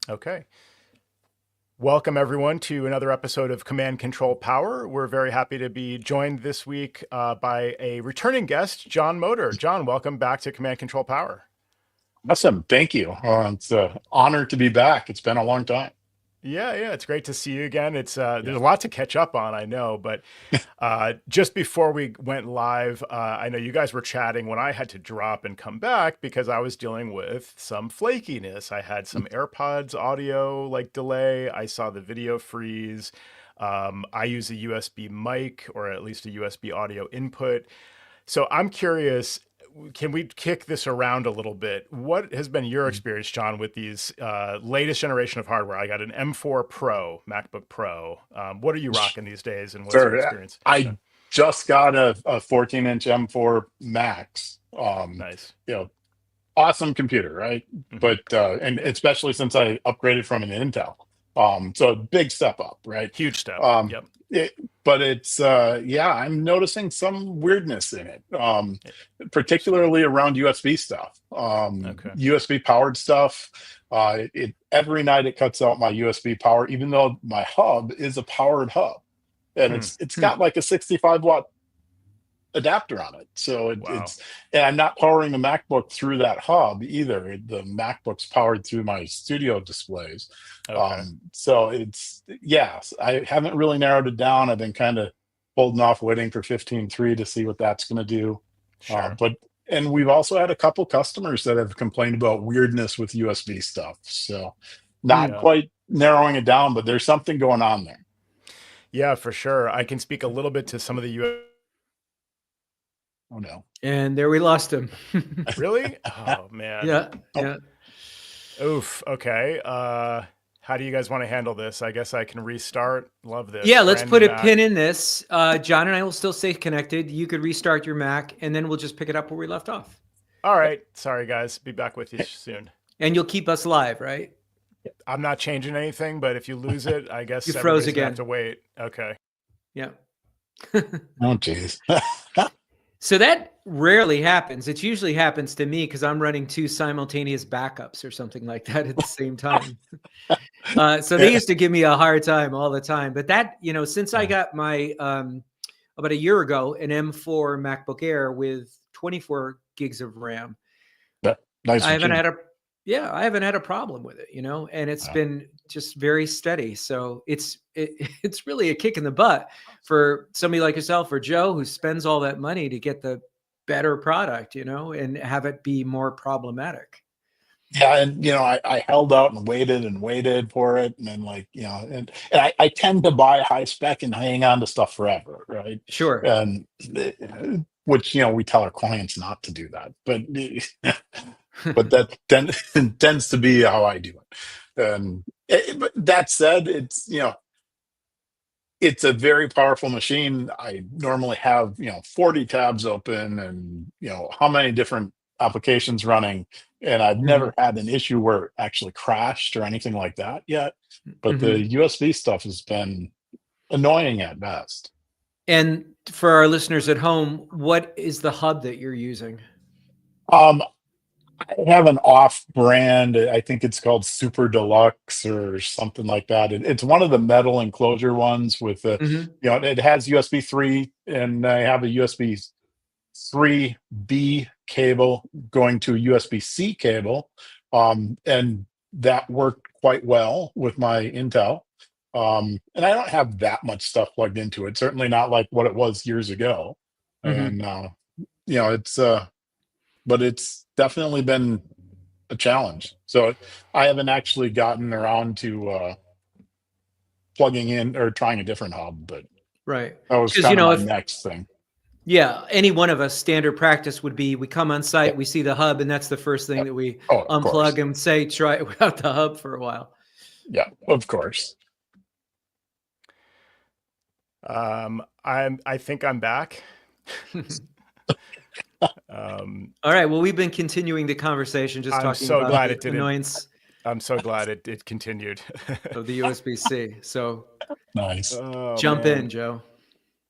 Okay. Welcome, everyone, to another episode of Command Control Power. We're very happy to be joined this week by a returning guest, John Motor. John, welcome back to Command Control Power. Awesome. Thank you. It's an honor to be back. It's been a long time. Yeah, it's great to see you again. It's Yeah. there's a lot to catch up on, I know, but just before we went live, I know you guys were chatting when I had to drop and come back because I was dealing with some flakiness. I had some AirPods audio like delay. I saw the video freeze. I use a USB mic or at least a USB audio input. So I'm curious, can we kick this around a little bit? What has been your experience, John, with these latest generation of hardware? I got an M4 Pro, MacBook Pro. What are you rocking these days, and what's your Sure. experience? Yeah, I just got a 14-inch M4 Max. nice. You know, awesome computer, right? Hmm. But and especially since I upgraded from an Intel. So a big step up, right? Huge step. Um, Yep. it, but it's yeah, I'm noticing some weirdness in it, particularly around USB stuff, Okay. USB powered stuff. It every night it cuts out my USB power, even though my hub is a powered hub, and Hmm. it's got like a 65-watt adapter on it. So Wow. it's and I'm not powering the MacBook through that hub either. The MacBook's powered through my studio displays. Okay. So it's yes, I haven't really narrowed it down. I've been kind of holding off, waiting for 15.3 to see what that's going to do. Sure. But and we've also had a couple customers that have complained about weirdness with USB stuff. So not Yeah. quite narrowing it down, but there's something going on there. Yeah, for sure. I can speak a little bit to some of the U. Oh no. And there we lost him. Really? Oh man. Yeah, Oh, yeah. Oof. Okay. How do you guys want to handle this? I guess I can restart. Love this. Yeah, let's Brand new put a Mac. pin in this. John and I will still stay connected. You could restart your Mac, and then we'll just pick it up where we left off. All right. Sorry, guys. Be back with you soon. And you'll keep us live, right? I'm not changing anything, but if you lose it, I guess You froze everybody's gonna have again. to wait. Okay. Yeah. oh geez. So that rarely happens. It usually happens to me because I'm running two simultaneous backups or something like that at the same time. So they used to give me a hard time all the time. But that, since I got my about a year ago an M4 MacBook Air with 24 gigs of RAM, Nice I haven't machine. had I haven't had a problem with it, and it's been just very steady. So it's really a kick in the butt for somebody like yourself or Joe who spends all that money to get the better product, and have it be more problematic. Yeah, and I held out and waited for it, and then and I tend to buy high spec and hang on to stuff forever, right? Sure. And which we tell our clients not to do that, but but that tends to be how I do it. And but that said, it's a very powerful machine. I normally have 40 tabs open and how many different applications running, and I've Mhm. never had an issue where it actually crashed or anything like that yet. But the Mhm. USB stuff has been annoying at best. And for our listeners at home, what is the hub that you're using? Um, I have an off-brand. I think it's called Super Deluxe or something like that. It's one of the metal enclosure ones with the, Mhm. it has USB 3, and I have a USB 3B cable going to a USB-C cable, and that worked quite well with my Intel. And I don't have that much stuff plugged into it. Certainly not like what it was years ago. Mhm. And it's but it's definitely been a challenge. So I haven't actually gotten around to plugging in or trying a different hub, but Right. that was Because kind of my if next thing. yeah, any one of us, standard practice would be we come on Yeah, site, we see the hub, and that's the first thing yeah. that we Oh, of unplug course. and say, try it without the hub for a while. Yeah, of course. I think I'm back. Um, All right. Well, we've been continuing the conversation, just I'm talking so about glad the it didn't. annoyance I'm so glad it continued. of the USB-C. So Nice. Oh jump in, man. Joe.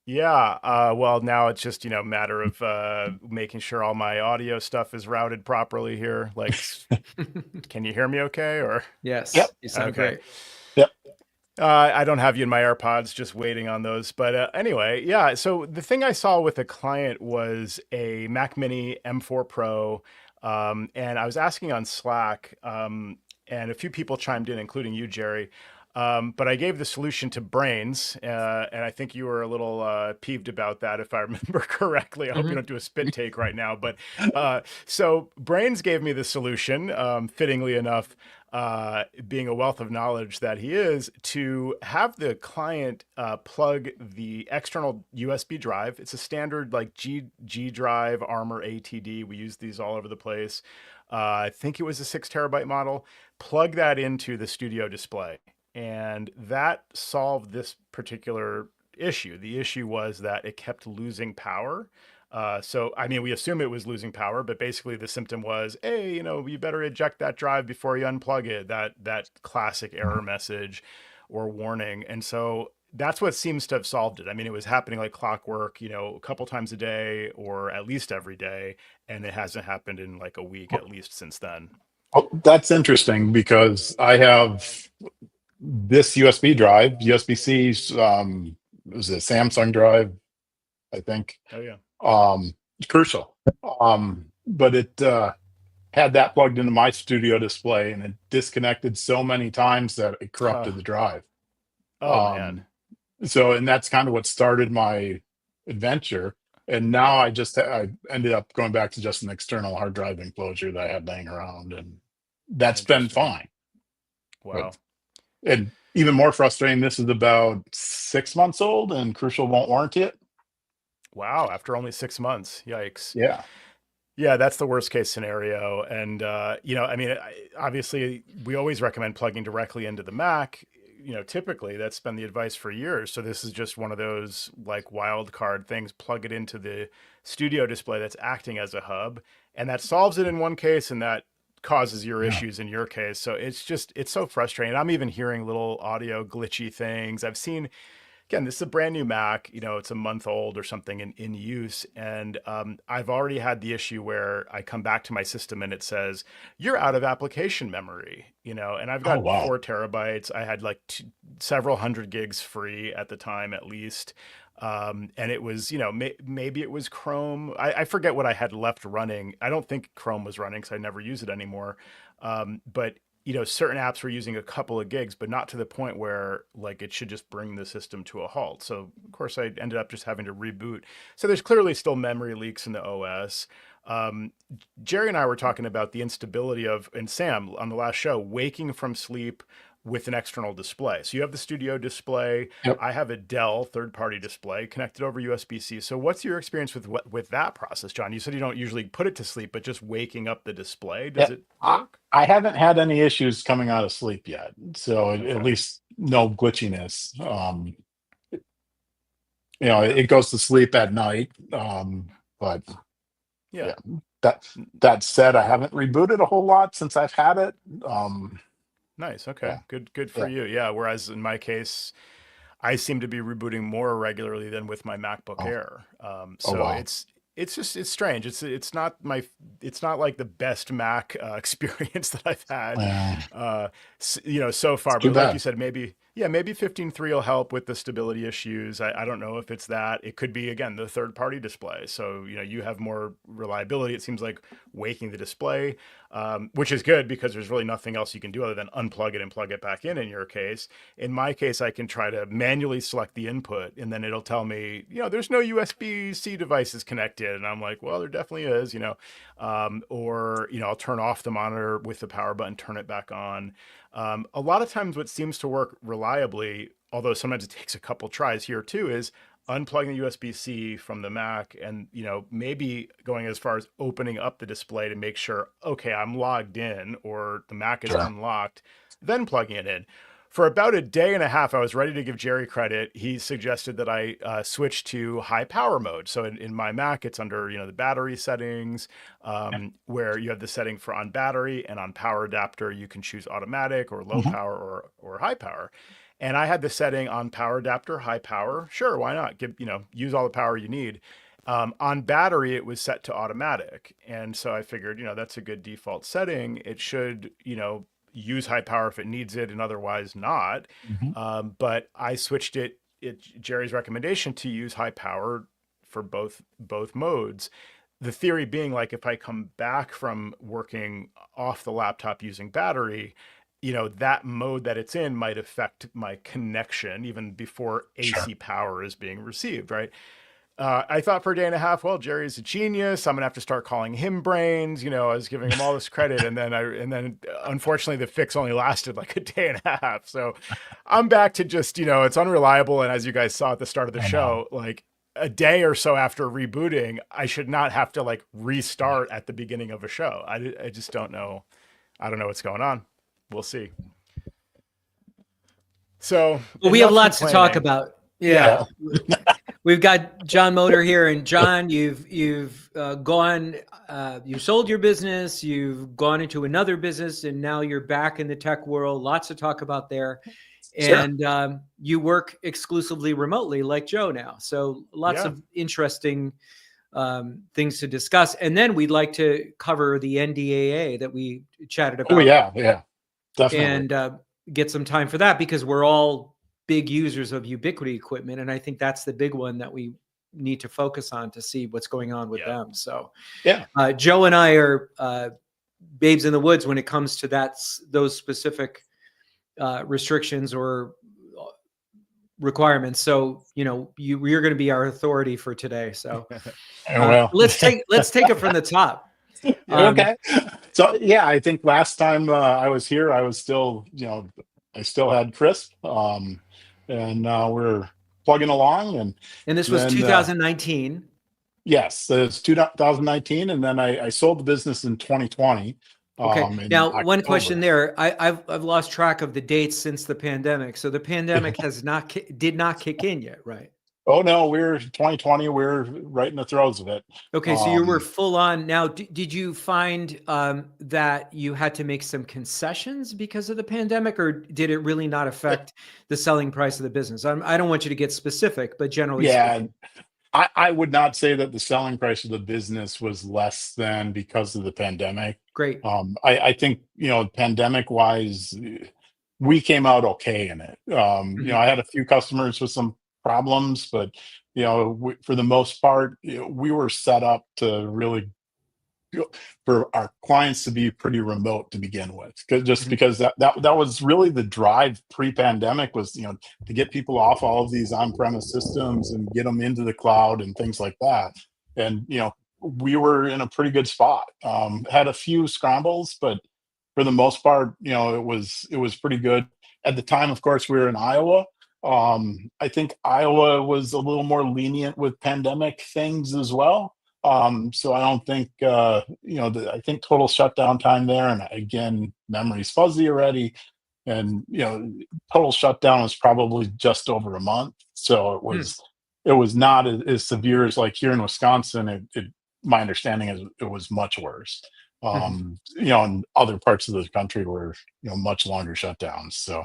Yeah. Well, now it's just, a matter of making sure all my audio stuff is routed properly here. Like, can you hear me okay? Or, Yep. Yes, you sound okay. great. Yep. I don't have you in my AirPods, just waiting on those. But anyway, yeah. So the thing I saw with a client was a Mac Mini M4 Pro. And I was asking on Slack, and a few people chimed in, including you, Jerry. But I gave the solution to Brains, and I think you were a little peeved about that, if I remember correctly. I hope you Mhm. don't do a spit take right now. But so Brains gave me the solution, fittingly enough, being a wealth of knowledge that he is, to have the client plug the external USB drive. It's a standard like G drive Armor ATD. We use these all over the place. I think it was a 6 terabyte model. Plug that into the studio display, and that solved this particular issue. The issue was that it kept losing power. So, I mean, we assume it was losing power, but basically the symptom was, hey, you better eject that drive before you unplug it. That classic error message or warning. And so that's what seems to have solved it. I mean, it was happening like clockwork, a couple times a day or at least every day, and it hasn't happened in like a week at least since then. Oh, that's interesting because I have this USB drive, USB-C, it was a Samsung drive, I think. Oh yeah. Crucial. But it had that plugged into my studio display and it disconnected so many times that it corrupted the drive. Oh man. Um, and that's kind of what started my adventure. And now Yeah. I ended up going back to just an external hard drive enclosure that I had laying around, and that's been Interesting. fine. Wow. But and even more frustrating, this is about 6 months old, and Crucial won't warranty it. Wow. After only 6 months. Yikes. Yeah. Yeah, that's the worst case scenario. And, I mean, obviously, we always recommend plugging directly into the Mac. Typically that's been the advice for years. So this is just one of those like wild card things. Plug it into the studio display that's acting as a hub, and that solves it in one case, and that causes your Yeah. issues in your case. So it's so frustrating. I'm even hearing little audio glitchy things. I've seen, again, this is a brand new Mac. It's a month old or something in use. And I've already had the issue where I come back to my system and it says, you're out of application memory, and I've Oh got wow. 4 terabytes. I had like several hundred gigs free at the time, at least. And it was, maybe it was Chrome. I forget what I had left running. I don't think Chrome was running because I never use it anymore. But certain apps were using a couple of gigs, but not to the point where like it should just bring the system to a halt. So of course I ended up just having to reboot. So there's clearly still memory leaks in the OS. Um, Jerry and I were talking about the instability of, and Sam on the last show, waking from sleep with an external display. So you have the studio display. Yep. I have a Dell third-party display connected over USB-C. So what's your experience with that process, John? You said you don't usually put it to sleep, but just waking up the display, Yeah. does it I, work? I haven't had any issues coming out of sleep yet, so at Okay. least no glitchiness. Yeah. It goes to sleep at night. But Yeah. yeah, that that said, I haven't rebooted a whole lot since I've had it. Um, Nice. Okay. yeah, Good for yeah. you. Yeah. Whereas in my case, I seem to be rebooting more regularly than with my MacBook Oh, Air. oh So wow. it's strange. It's not like the best Mac experience that I've had, Yeah, uh, so it's far. too But like you bad. said, maybe 15.3 will help with the stability issues. I don't know if it's that. It could be again the third party display. So you have more reliability. It seems like waking the display, which is good because there's really nothing else you can do other than unplug it and plug it back in your case. In my case, I can try to manually select the input and then it'll tell me, there's no USB-C devices connected. And I'm like, well, there definitely is, or, I'll turn off the monitor with the power button, turn it back on. A lot of times what seems to work reliably, although sometimes it takes a couple tries here too, is unplugging the USB-C from the Mac and, maybe going as far as opening up the display to make sure, okay, I'm logged in or the Mac is Sure. unlocked, then plugging it in. For about a day and a half, I was ready to give Jerry credit. He suggested that I switch to high power mode. So in my Mac, it's under the battery settings, where you have the setting for on battery and on power adapter. You can choose automatic or low Mhm. power or high power. And I had the setting on power adapter, high power. Sure, why not? Use all the power you need. On battery, it was set to automatic. And so I figured, that's a good default setting. It should, use high power if it needs it and otherwise not. Mhm. But I switched Jerry's recommendation, to use high power for both modes. The theory being, like, if I come back from working off the laptop using battery, that mode that it's in might affect my connection even before Sure. AC power is being received, right? I thought for a day and a half, well, Jerry's a genius. I'm gonna have to start calling him brains. I was giving him all this credit, and then unfortunately the fix only lasted like a day and a half. So I'm back to just, it's unreliable. And as you guys saw at the start of the I know. show, like a day or so after rebooting, I should not have to like restart at the beginning of a show. I just don't know. I don't know what's going on. We'll see. So Well, we have enough lots to talk complaining. about. Yeah. Yeah. We've got John Motor here, and John, you've gone, you sold your business, you've gone into another business, and now you're back in the tech world. Lots to talk about there, Sure. and you work exclusively remotely, like Joe now. So lots Yeah. of interesting things to discuss. And then we'd like to cover the NDAA that we chatted about. Oh yeah, definitely. And get some time for that, because we're all big users of Ubiquiti equipment, and I think that's the big one that we need to focus on to see what's going on with them. So Yeah. Joe and I are babes in the woods when it comes to those specific restrictions or requirements. So you're going to be our authority for today. So Well, let's take it from the top. okay. So yeah, I think last time I was here, I was still, I still had Crisp, and we're plugging along, And this was then 2019. yes, it's 2019, and then I sold the business in 2020. Okay. In Now, one question October. there. I've lost track of the dates since the pandemic. So the pandemic did not kick in yet, right? Oh no, we're 2020. We're right in the throes of it. Okay, so you were full on. Now, did you find that you had to make some concessions because of the pandemic, or did it really not affect the selling price of the business? I don't want you to get specific, but generally Yeah, speaking. I would not say that the selling price of the business was less than because of the pandemic. Great. I think, pandemic wise, we came out okay in it. I had a few customers with some problems, but for the most part, we were set up to really for our clients to be pretty remote to begin with, because that was really the drive pre-pandemic, was to get people off all of these on-premise systems and get them into the cloud and things like that. And we were in a pretty good spot. Had a few scrambles, but for the most part, it was pretty good. At the time, of course, we were in Iowa. I think Iowa was a little more lenient with pandemic things as well. So I don't think, I think total shutdown time there, and again, memory's fuzzy already. And, total shutdown was probably just over a month. So it was not as severe as like here in Wisconsin. My understanding is it was much worse. And other parts of the country were, much longer shutdowns. So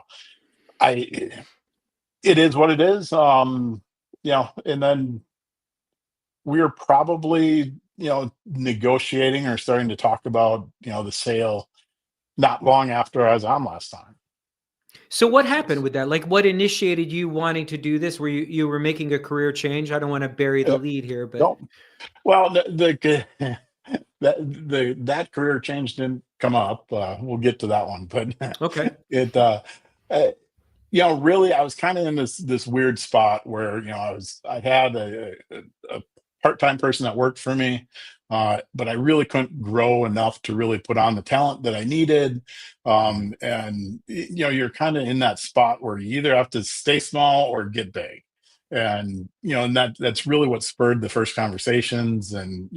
it is what it is. And then we are probably, negotiating or starting to talk about, the sale not long after I was on last time. So what happened with that? Like, what initiated you wanting to do this? Were you were making a career change? I don't want to bury the lead here, but No, well, that career change didn't come up. We'll get to that one, but okay. uh, really, I was kind of in this weird spot where I had a part-time person that worked for me, but I really couldn't grow enough to really put on the talent that I needed. And you're kind of in that spot where you either have to stay small or get big. And that's really what spurred the first conversations. And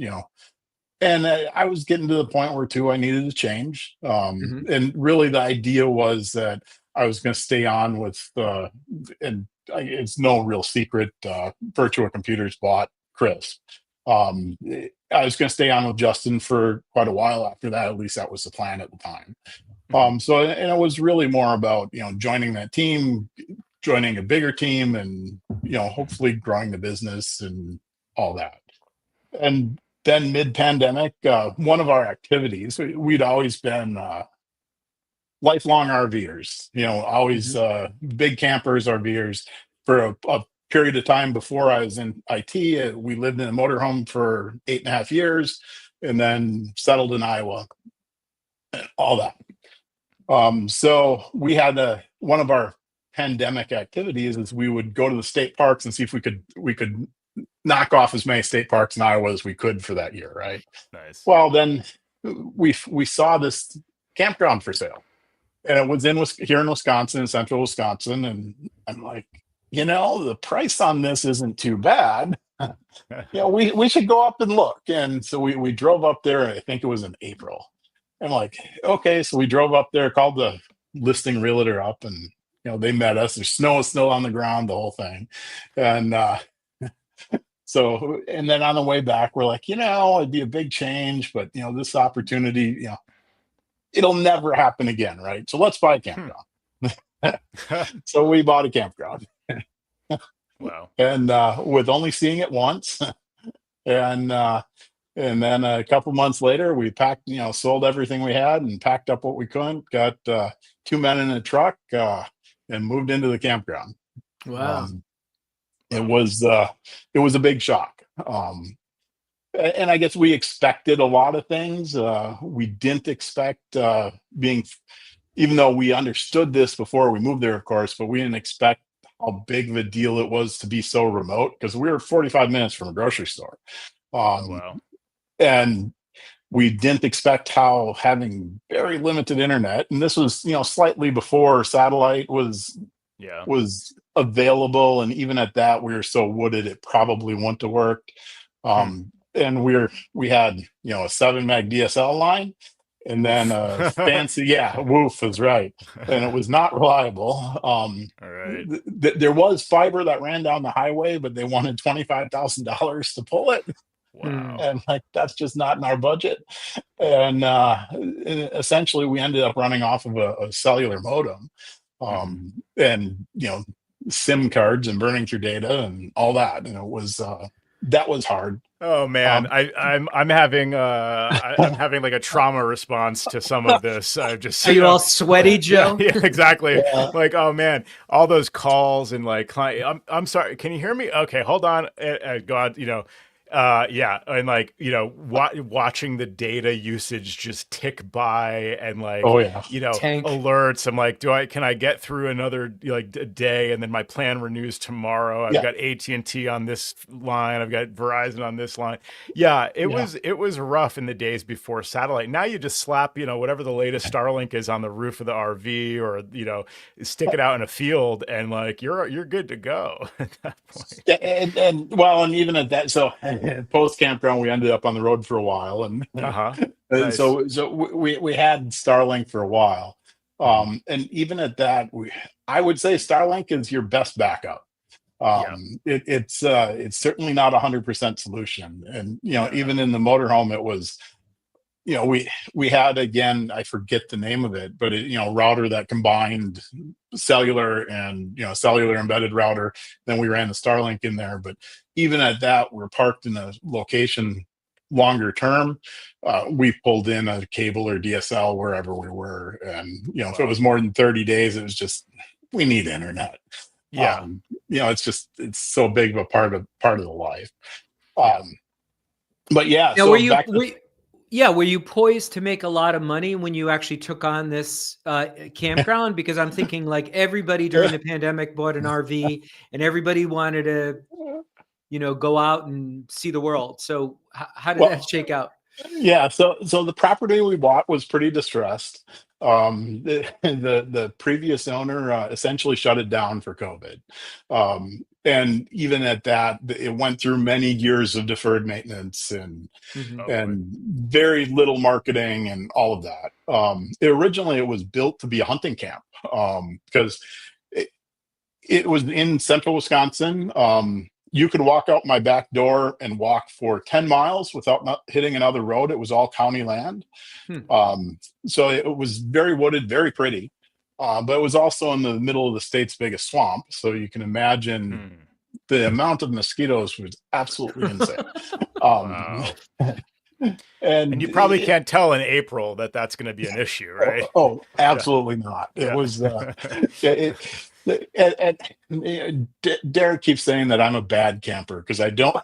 I was getting to the point where too I needed to change. And really the idea was that I was going to stay on with it's no real secret. Virtua Computers bought Chris. I was going to stay on with Justin for quite a while after that. At least that was the plan at the time. So, and it was really more about joining that team, joining a bigger team and, hopefully growing the business and all that. And then mid-pandemic, one of our activities, we'd always been lifelong RVers, always big campers, RVers. For a period of time before I was in IT, we lived in a motorhome for 8.5 years and then settled in Iowa, all that. So we had one of our pandemic activities is we would go to the state parks and see if we could knock off as many state parks in Iowa as we could for that year, right? Nice. Well, then we saw this campground for sale, and it was here in Wisconsin, central Wisconsin, and I'm like, the price on this isn't too bad. We should go up and look. And so we drove up there. I think it was in April. I'm like, okay. So we drove up there, called the listing realtor up, and they met us. There's snow on the ground, the whole thing, and so, and then on the way back, we're like, it'd be a big change, but this opportunity, it'll never happen again, right? So let's buy a campground. So we bought a campground. Wow. And with only seeing it once, and then a couple months later, we packed, sold everything we had and packed up what we could. Got 2 men in a truck and moved into the campground. Wow. It was a big shock. And I guess we expected a lot of things. We didn't expect even though we understood this before we moved there, of course, but we didn't expect how big of a deal it was to be so remote, because we were 45 minutes from a grocery store. Wow. And we didn't expect how having very limited internet, and this was, slightly before satellite was available. And even at that, we were so wooded, it probably wouldn't have worked. And we had, a 7 meg DSL line, and then a fancy, woof is right. And it was not reliable. All right. There was fiber that ran down the highway, but they wanted $25,000 to pull it. Wow. And that's just not in our budget. And essentially we ended up running off of a cellular modem, and, SIM cards and burning through data and all that. And it was, that was hard. Oh man, I'm having like a trauma response to some of this. Just Are you all sweaty, Joe? Yeah, exactly. Yeah. Like, oh man, all those calls and like, I'm sorry, can you hear me? Okay, hold on. God, and like, watching the data usage just tick by, and like, Tank. alerts. I'm like, can I get through another day, and then my plan renews tomorrow? I've got AT&T on this line. I've got Verizon on this line. It was rough in the days before satellite. Now you just slap, whatever the latest Starlink is on the roof of the RV, or, stick it out in a field, and like, you're good to go at that point. Yeah, and even at that, so post campground, we ended up on the road for a while, and Nice. so we had Starlink for a while, and even at that, I would say Starlink is your best backup. It's certainly not 100% solution, and even in the motorhome, it was. We had, again, I forget the name of it, but router that combined cellular and, cellular embedded router. Then we ran the Starlink in there. But even at that, we're parked in a location longer term. We pulled in a cable or DSL wherever we were. And, if it was more than 30 days, it was just, we need internet. Yeah. It's so big of a part of the life. But were you poised to make a lot of money when you actually took on this campground? Because I'm thinking like everybody during the pandemic bought an RV, and everybody wanted to, go out and see the world. So how did that shake out? Yeah. So the property we bought was pretty distressed. The previous owner essentially shut it down for COVID. And even at that, it went through many years of deferred maintenance and very little marketing and all of that. Originally, it was built to be a hunting camp, because it was in central Wisconsin. You could walk out my back door and walk for 10 miles without not hitting another road. It was all county land. So it was very wooded, very pretty. but it was also in the middle of the state's biggest swamp. So you can imagine Hmm. the amount of mosquitoes was absolutely insane. Um, Wow. And and you probably can't tell in April that that's going to be an issue, right? Yeah. absolutely not. It Yeah. was, Derek keeps saying that I'm a bad camper because I don't,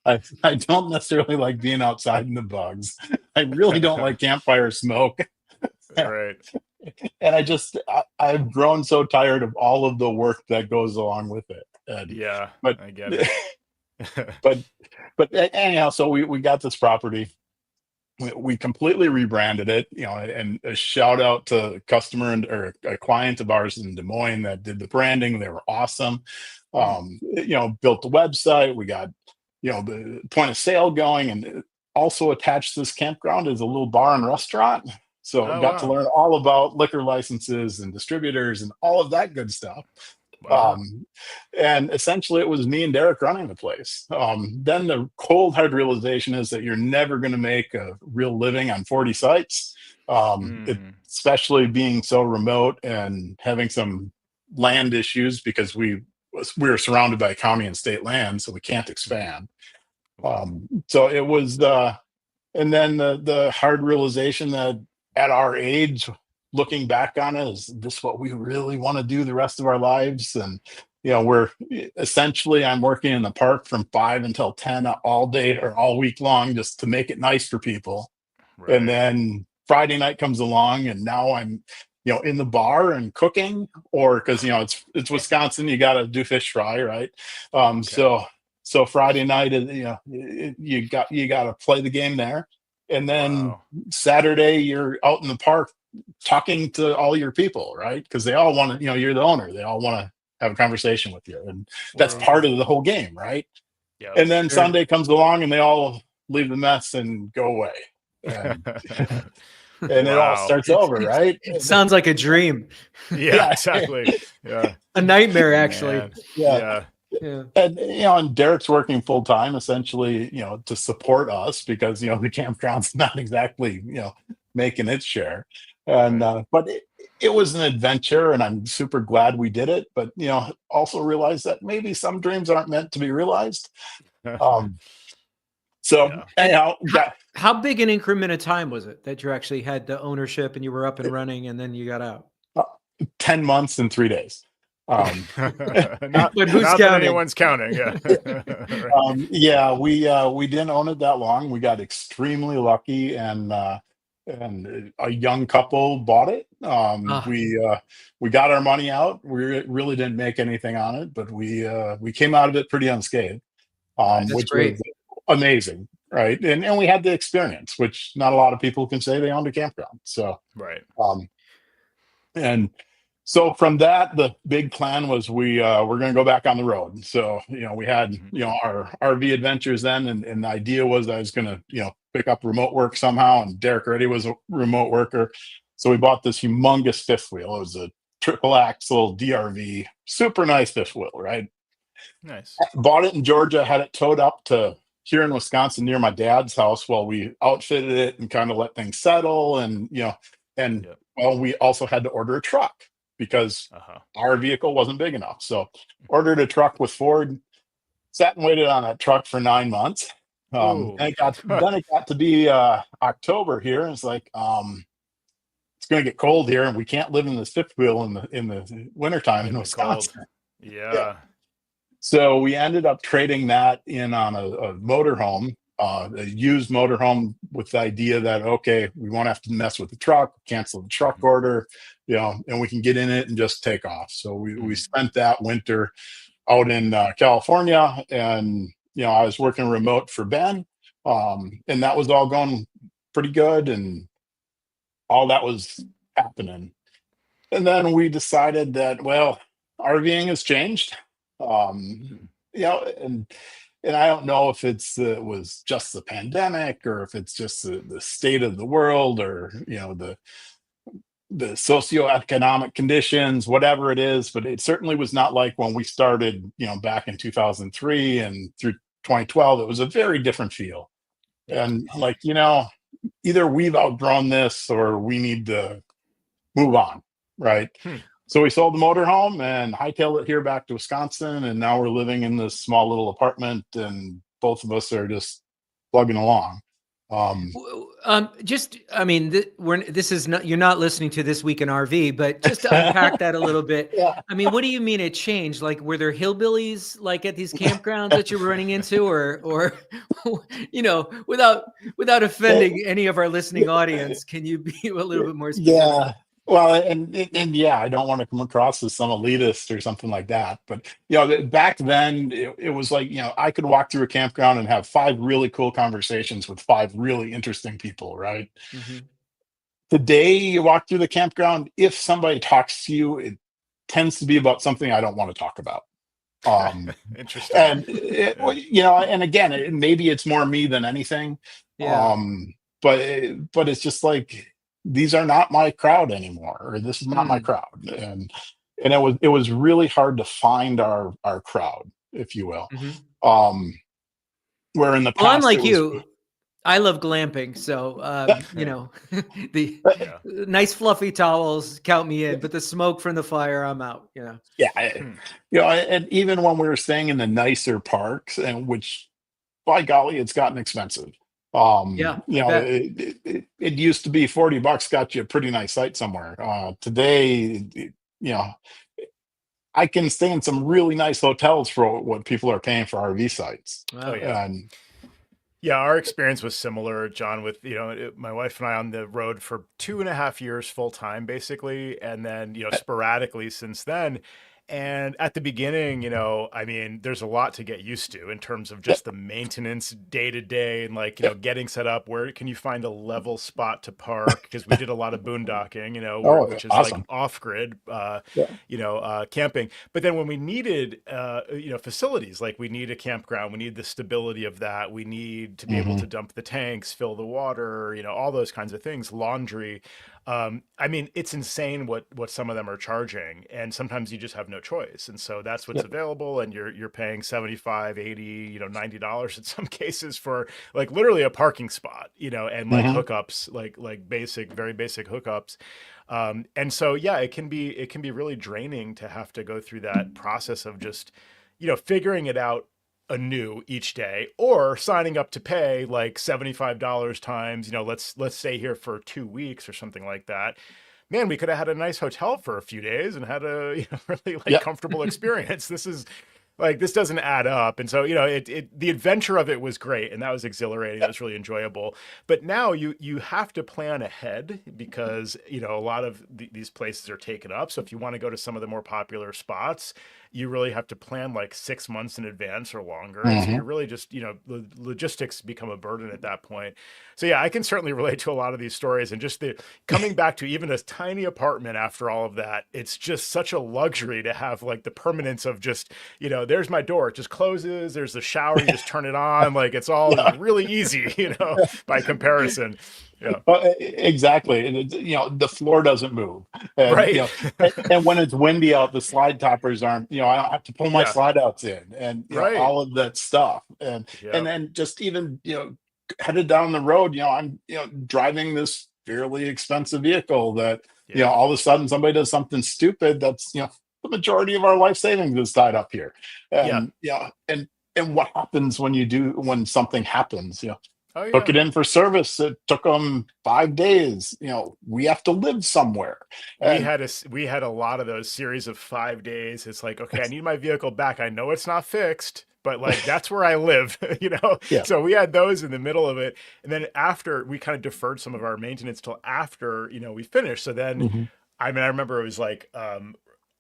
I don't necessarily like being outside in the bugs. I really don't like campfire smoke. Right. And I've grown so tired of all of the work that goes along with it. And, Yeah, but, I get it. but, anyhow, so we got this property. We completely rebranded it, and a shout out to or a client of ours in Des Moines that did the branding. They were awesome. Built the website. We got, the point of sale going, and also attached to this campground is a little bar and restaurant. So Oh, got to wow. learn all about liquor licenses and distributors and all of that good stuff. Wow. And essentially it was me and Derek running the place. Then the cold hard realization is that you're never going to make a real living on 40 sites, Hmm. especially being so remote and having some land issues because we were surrounded by county and state land, so we can't expand. Wow. So it was and then the hard realization that at our age, looking back on it, is this what we really want to do the rest of our lives? And we're essentially, I'm working in the park from 5 until 10 all day or all week long just to make it nice for people. And Right. then Friday night comes along, and now I'm in the bar and cooking, or because it's Wisconsin, you got to do fish fry, right? Okay. So Friday night, you got to play the game there, and then Wow. Saturday you're out in the park talking to all your people, right? Because they all want to, you're the owner, they all want to have a conversation with you, and that's part Wow. of the whole game, right? Yep. And then Sure. Sunday comes along, and they all leave the mess and go away, and it all Wow. starts over, right? Sounds like a dream. Yeah, Yeah, exactly. Yeah. A nightmare, actually. Man. yeah. Yeah. Yeah. And Derek's working full time, essentially, to support us because the campground's not exactly making its share. And Right. but it was an adventure, and I'm super glad we did it. But also realize that maybe some dreams aren't meant to be realized. Um, so Yeah. And anyhow, how big an increment of time was it that you actually had the ownership and you were up and running and then you got out? uh, 10 months and 3 days. Um, Not But who's not that counting? anyone's counting. Yeah. Right. yeah, we didn't own it that long. We got extremely lucky, and a young couple bought it. Ah, We got our money out. We really didn't make anything on it, but we came out of it pretty unscathed, that's Nice. which was great. amazing, right? And we had the experience, which not a lot of people can say they owned a campground. So Right. um, and so from that, the big plan was we're going to go back on the road. So we had Mhm. our RV adventures then, and the idea was I was going to pick up remote work somehow, and Derek already was a remote worker, so we bought this humongous fifth wheel. It was a triple axle DRV, super nice fifth wheel, right? Nice. Bought it in Georgia, had it towed up to here in Wisconsin near my dad's house while we outfitted it and kind of let things settle, and Yep. well, we also had to order a truck because Uh-huh. our vehicle wasn't big enough. So ordered a truck with Ford, sat and waited on that truck for 9 months. Oh. Then it got to be October here, and it's like it's going to get cold here, and we can't live in this fifth wheel in the wintertime in In the cold. Wisconsin. Yeah. Yeah. So we ended up trading that in on a motorhome, a used motorhome, with the idea that, okay, we won't have to mess with the truck, cancel the truck Mhm. order, and we can get in it and just take off. So we Mhm. spent that winter out in California, and I was working remote for Ben, and that was all going pretty good, and all that was happening. And then we decided that, well, RVing has changed. Um, Mhm. and I don't know if it was just the pandemic, or if it's just the state of the world, or the socioeconomic conditions, whatever it is. But it certainly was not like when we started, back in 2003 and through 2012. It was a very different feel. Yeah. And either we've outgrown this or we need to move on. right? Hmm. So we sold the motorhome and hightailed it here back to Wisconsin, and now we're living in this small little apartment, and both of us are just plugging along. Um, Just, I mean, this is not, you're not listening to This Week in RV, but just to unpack that a little bit. yeah, I mean, what do you mean it changed? Like, were there hillbillies like at these campgrounds that you were running into, or, without offending any of our listening audience, can you be a little bit more specific? yeah. Well, and yeah, I don't want to come across as some elitist or something like that. But back then it was like I could walk through a campground and have five really cool conversations with five really interesting people, right? Hmm. Today, you walk through the campground, if somebody talks to you, it tends to be about something I don't want to talk about. Um, Interesting. and Yeah. and again, maybe it's more me than anything. Yeah. But it's just like these are not my crowd anymore, or this is not my Mm. crowd, and it was really hard to find our crowd, if you will. Hmm. Um, where in the Well, I'm past it like was, you. I love glamping, so Yeah. the Yeah. nice fluffy towels count me in, but the smoke from the fire, I'm out. yeah, Hmm. and even when we were staying in the nicer parks, and which by golly, it's gotten expensive. Yeah, I bet. It used to be $40 got you a pretty nice site somewhere. Today, I can stay in some really nice hotels for what people are paying for RV sites. Oh Wow. yeah. And Yeah, our experience was similar, John, with, my wife and I on the road for 2.5 years full time, basically. And then, sporadically since then. And at the beginning, I mean, there's a lot to get used to in terms of yep, just the maintenance day to day and like, yep. getting set up. Where can you find a level spot to park? Because we did a lot of boondocking, Oh, which is like awesome. off grid, Yeah. camping. But then when we needed, facilities, like we need a campground, we need the stability of that. We need to be able to Hmm. dump the tanks, fill the water, all those kinds of things, laundry. I mean, it's insane what some of them are charging, and sometimes you just have no choice. And so that's what's Yep. available, and you're paying 75, 80, $90 in some cases for like literally a parking spot, and like Hmm. hookups, like basic, very basic hookups. And so yeah, it can be really draining to have to go through that process of just, figuring it out anew each day, or signing up to pay like $75 times, let's stay here for 2 weeks or something like that. Man, we could have had a nice hotel for a few days and had a really like Yep. comfortable experience. This doesn't add up. And so, the adventure of it was great, and that was exhilarating. That Yep. was really enjoyable. But now you have to plan ahead because, a lot of these places are taken up. So if you want to go to some of the more popular spots, you really have to plan like 6 months in advance or longer. And so you're Hmm. really just, logistics become a burden at that point. So yeah, I can certainly relate to a lot of these stories, and just the coming back to even a tiny apartment after all of that. It's just such a luxury to have like the permanence of just, there's my door. It just closes. There's the shower. You just turn it on. Like it's all Yeah. really easy, by comparison. Yeah. Exactly, and the floor doesn't move, and Right. and when it's windy out, the slide toppers aren't. I don't have to pull my Yeah. slide outs in, and Right. all of that stuff, and Yeah. then just even headed down the road, I'm driving this fairly expensive vehicle that Yeah. all of a sudden somebody does something stupid that's the majority of our life savings is tied up here, Yeah. and and what happens when something happens, Oh took yeah. it in for service. It took them 5 days. We have to live somewhere. We And had we had a lot of those series of 5 days. It's like, okay, I need my vehicle back. I know it's not fixed, but like that's where I live, yeah. So we had those in the middle of it. And then after, we kind of deferred some of our maintenance till after, we finished. So then, Hmm. I mean, I remember it was like,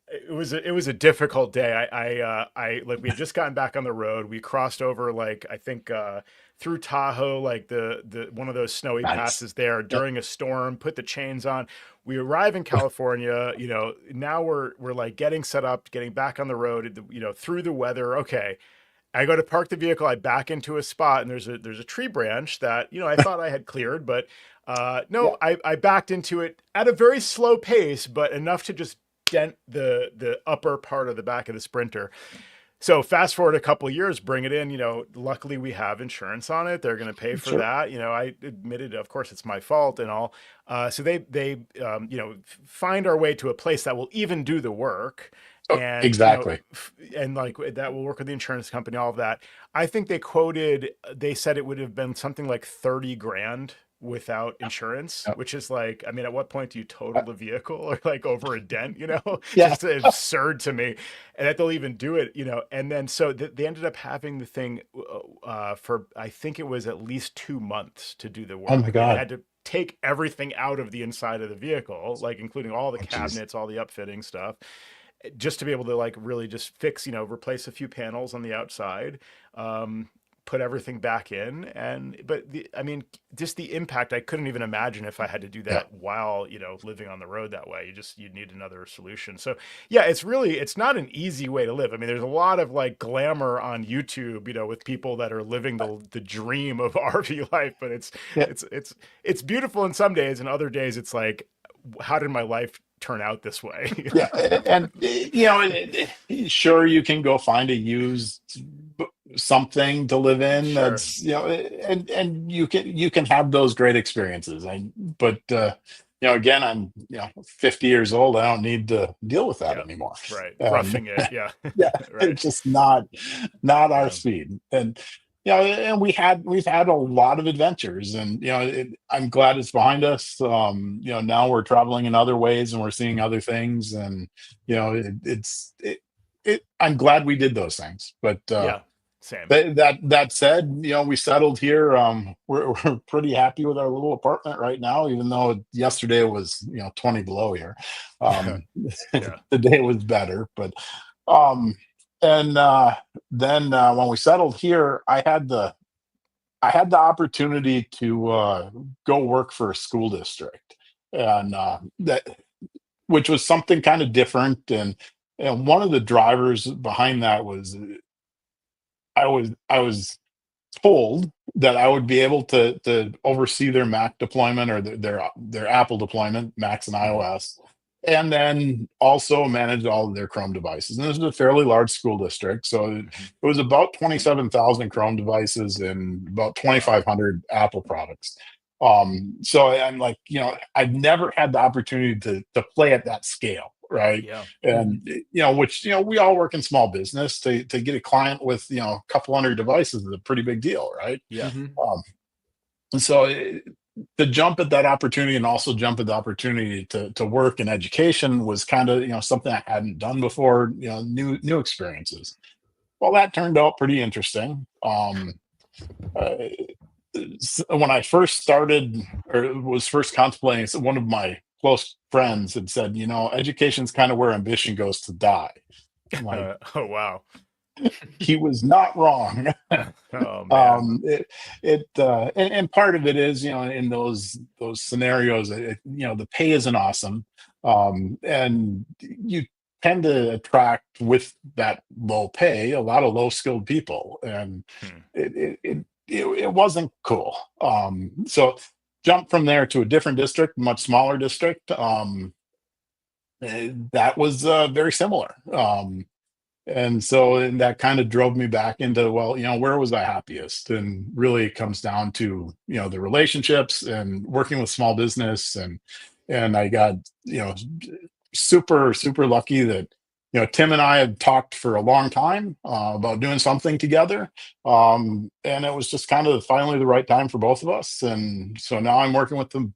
it was a difficult day. I like, we had just gotten back on the road. We crossed over, like, I think, through Tahoe, like the one of those snowy Nice. passes there Yep. during a storm, put the chains on. We arrive in California, now we're like getting set up, getting back on the road, through the weather. Okay. I go to park the vehicle, I back into a spot, and there's a tree branch that, I thought I had cleared, but Yeah. no, I backed into it at a very slow pace, but enough to just dent the upper part of the back of the Sprinter. So fast forward a couple of years, bring it in, luckily we have insurance on it. They're going to pay for Sure. that. I admitted, of course, it's my fault and all. So they find our way to a place that will even do the work. Oh, And, exactly. and like that will work with the insurance company, all of that. I think they said it would have been something like 30 grand without insurance, Yep. which is like, I mean, at what point do you total the vehicle or like over a dent, Yeah. just absurd to me. And that they'll even do it, and then so they ended up having the thing for, I think it was at least 2 months to do the Oh my work. They God. had to take everything out of the inside of the vehicle, like including all the Oh, geez. cabinets, all the upfitting stuff, just to be able to like really just fix, replace a few panels on the outside, um, put everything back in. I mean, just the impact, I couldn't even imagine if I had to do Yeah. that while, living on the road that way. You need another solution. So yeah, it's not an easy way to live. I mean, there's a lot of like glamour on YouTube, with people that are living the dream of RV life, but Yeah. it's beautiful in some days, and other days it's like, how did my life turn out this way? Yeah, and sure, you can go find a used something to live in. Sure. That's and you can have those great experiences. But again, I'm 50 years old. I don't need to deal with that Yeah. anymore. Right. And Roughing it. Yeah. yeah, Right. it's just not our Yeah. speed. And and we've had a lot of adventures, and I'm glad it's behind us. Now we're traveling in other ways, and we're seeing other things, and I'm glad we did those things. But Yeah. Same. that said, we settled here. We're pretty happy with our little apartment right now, even though yesterday was 20 below here. Yeah. Um, Yeah. the day was better, but um, and then when we settled here, I had the opportunity to go work for a school district, and that which was something kind of different. And one of the drivers behind that was I was told that I would be able to oversee their Mac deployment, or their Apple deployment, Macs and Mhm. iOS, and then also manage all of their Chrome devices. And this is a fairly large school district, so it Mhm. was about 27,000 Chrome devices and about Wow. 2,500 Apple products. So I'm like, I've never had the opportunity to play at that scale, right? Yeah. And which we all work in small business. To get a client with a couple hundred devices is a pretty big deal, right? Yeah. Mhm. um, and so to jump at that opportunity, and also jump at the opportunity to work in education, was kind of something I hadn't done before. New experiences. Well, that turned out pretty interesting. Uh, when I first started, or was first contemplating, so one of my close friends had said, education's kind of where ambition goes to die. I'm like, Oh wow. he was not wrong. Oh man. And part of it is, in those scenarios, the pay isn't awesome. And you tend to attract, with that low pay, a lot of low skilled people, and Hmm. it wasn't cool. So jump from there to a different district, much smaller district. That was very similar. And that kind of drove me back into, well, where was I happiest? And really it comes down to, the relationships and working with small business. And I got, super, super lucky that, Tim and I had talked for a long time about doing something together. And it was just kind of finally the right time for both of us. And so now I'm working with the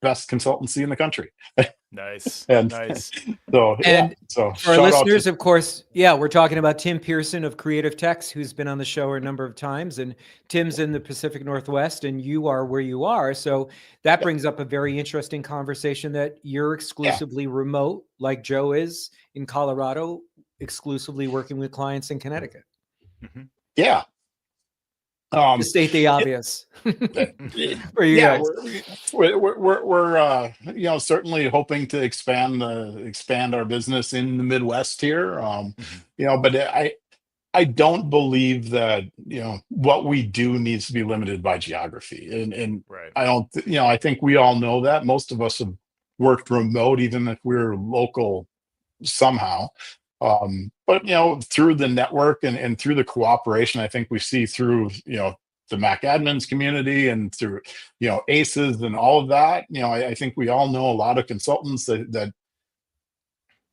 best consultancy in the country. Nice. And Nice. so, yeah, And so for our shout out to, listeners, of course, yeah, we're talking about Tim Pearson of Creative Techs, who's been on the show a number of times. And Tim's in the Pacific Northwest, and you are where you are. So that yeah, brings up a very interesting conversation, that you're yeah. exclusively remote, like Joe is in Colorado, exclusively working with clients in Connecticut. Mhm. Yeah. To Um, state the it, obvious for you yeah, guys. we're certainly hoping to expand our business in the Midwest here. Mhm. But I don't believe that what we do needs to be limited by geography, and Right. I don't. I think we all know that most of us have worked remote, even if we're local somehow. But through the network and through the cooperation, I think we see through the Mac admins community and through ACEs and all of that. I think we all know a lot of consultants that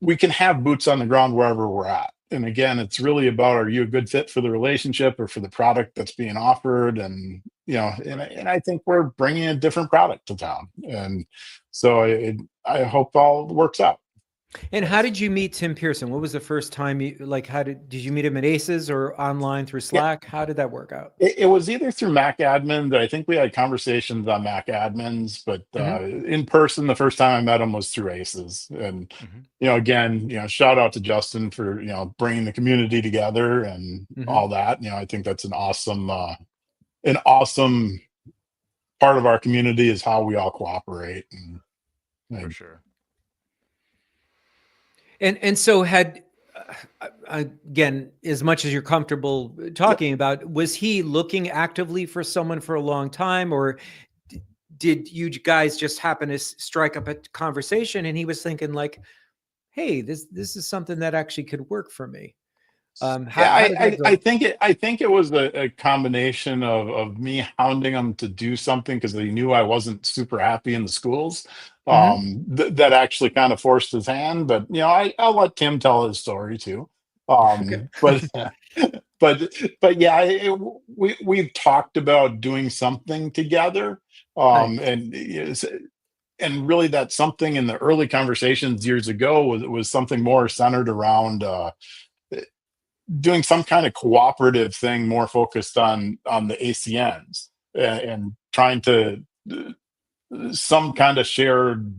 we can have boots on the ground wherever we're at. And again, it's really about, are you a good fit for the relationship or for the product that's being offered? And and I think we're bringing a different product to town, and so I hope all works out. And how Nice. did you meet Tim Pearson? What was the first time you like? How did you meet him at ACES or online through Yeah, Slack? How did that work out? it was either through Mac admins. I think we had conversations on Mac admins, but Hmm. in person, the first time I met him was through ACES. And Hmm. again, shout out to Justin for bringing the community together and Hmm. all that. I think that's an awesome part of our community is how we all cooperate. For And sure. And so had again, as much as you're comfortable yep. talking about, was he looking actively for someone for a long time, or did you guys just happen to strike up a conversation and he was thinking like, hey, this is something that actually could work for me? Yeah, How did that go? I think it was a combination of me hounding him to do something because he knew I wasn't super happy in the schools. Hmm. That actually kind of forced his hand. But I'll let Tim tell his story too. Okay. But but yeah, we've talked about doing something together. Nice. And and really that something in the early conversations years ago was something more centered around doing some kind of cooperative thing more focused on the ACNs, and trying to some kind of shared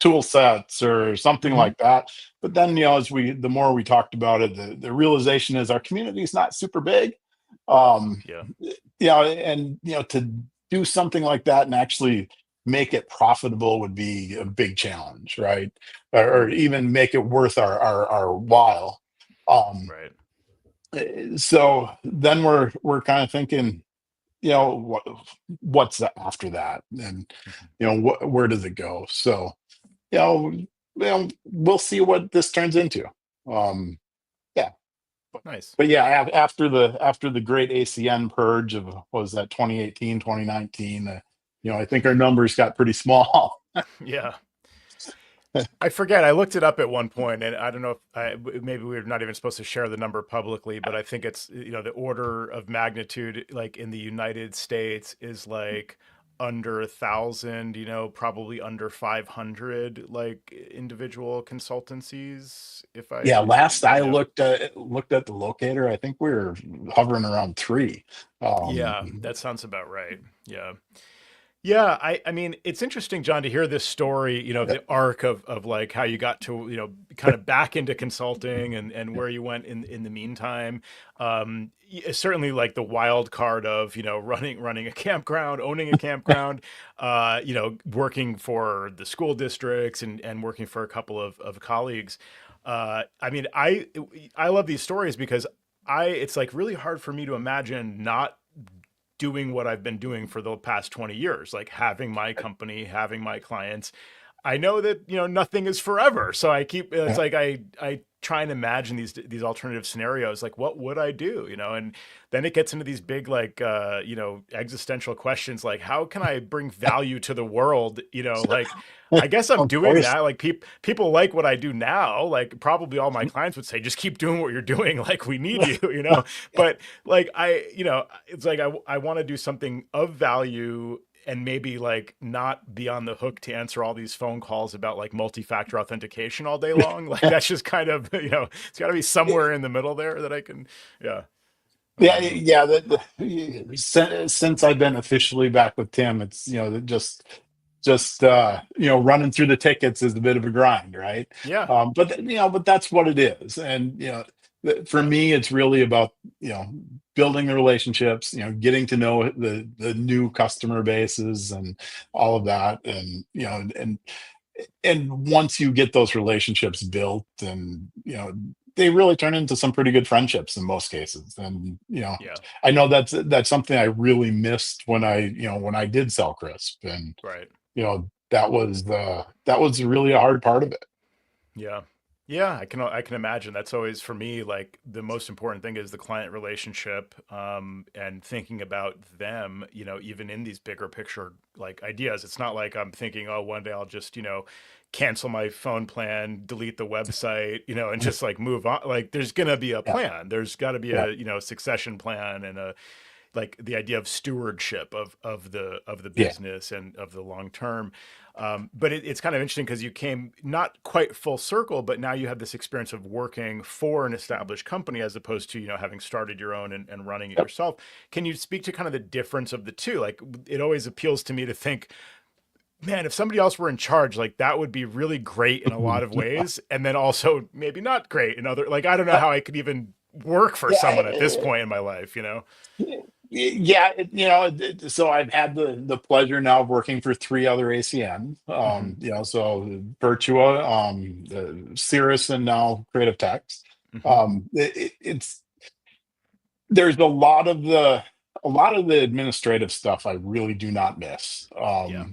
tool sets or something Hmm. like that. But then as the more we talked about it, the realization is our community is not super big. um Yeah. and to do something like that and actually make it profitable would be a big challenge, right? Or Mm, even make it worth our while. um right. so then we're kind of thinking, what's after that, and Mhm. where does it go? So you know, we'll see what this turns into. um yeah, Nice. but yeah, after the great ACN purge of, what was that, 2018, 2019, I think our numbers got pretty small. Yeah. I forget. I looked it up at one point, and I don't know if maybe we're not even supposed to share the number publicly, but I think it's the order of magnitude, like in the United States, is like under 1,000. Probably under 500, like individual consultancies. If I, Yeah, last I yeah, looked at the locator, I think we were hovering around three. um yeah, that sounds about right. Yeah. Yeah, I mean, it's interesting, John, to hear this story, the arc of like how you got to, kind of back into consulting and where you went in the meantime. Certainly like the wild card of, running a campground, owning a campground, working for the school districts and working for a couple of colleagues. I mean, I love these stories because it's like really hard for me to imagine not doing what I've been doing for the past 20 years, like having my company, having my clients. I know that, nothing is forever. So it's yeah. like I try and imagine these alternative scenarios, like what would I do, and then it gets into these big, like, existential questions, like how can I bring value to the world? Like, I guess I'm Of doing course. that. Like people like what I do now. Like probably all my clients would say, just keep doing what you're doing. Like we need you, but like it's like I want to do something of value and maybe like not be on the hook to answer all these phone calls about like multi-factor authentication all day long. Like that's just kind of, it's got to be somewhere in the middle there that I can, yeah. Yeah, Um, yeah. Since I've been officially back with Tim, it's just running through the tickets is a bit of a grind, right? yeah, But that's what it is. And for me, it's really about building the relationships, getting to know the new customer bases and all of that. And once you get those relationships built, and they really turn into some pretty good friendships in most cases. And yeah, I know that's something I really missed when I did sell Crisp. And right. that was really a hard part of it. Yeah. Yeah, I can imagine. That's always for me like the most important thing is the client relationship, and thinking about them. Even in these bigger picture like ideas, it's not like I'm thinking, oh, one day I'll just cancel my phone plan, delete the website, and just like move on. Like there's gonna be a Yeah, plan. There's got to be yeah, a succession plan and a like the idea of stewardship of the yeah, business and of the long term. But it's kind of interesting because you came not quite full circle, but now you have this experience of working for an established company as opposed to having started your own and running it yep. yourself. Can you speak to kind of the difference of the two? Like it always appeals to me to think, man, if somebody else were in charge, like that would be really great in a lot of ways, and then also maybe not great in other. Like I don't know Uh, how I could even work for someone at this yeah, point in my life. yeah, so I've had the pleasure now of working for three other ACN, Hmm. so Virtua, Cirrus, and now Creative Text. Hmm. It's there's a lot of the administrative stuff I really do not miss. Yeah,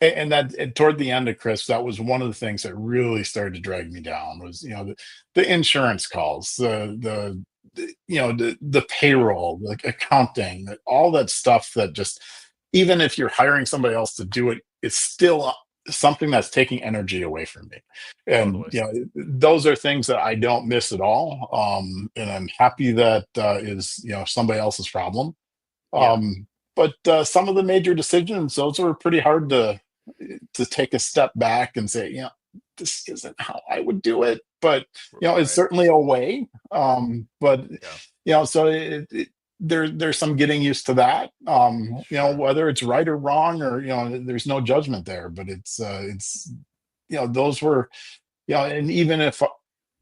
And toward the end of Chris, that was one of the things that really started to drag me down was the insurance calls, the payroll, like accounting, all that stuff that just, even if you're hiring somebody else to do it, it's still something that's taking energy away from me. And totally. those are things that I don't miss at all. And I'm happy that is somebody else's problem. Yeah, But some of the major decisions, those were pretty hard to take a step back and say, this isn't how I would do it. But it's right. certainly a way. But Yeah, so there's some getting used to that. sure. Whether it's right or wrong, or there's no judgment there. But it's those were, and even if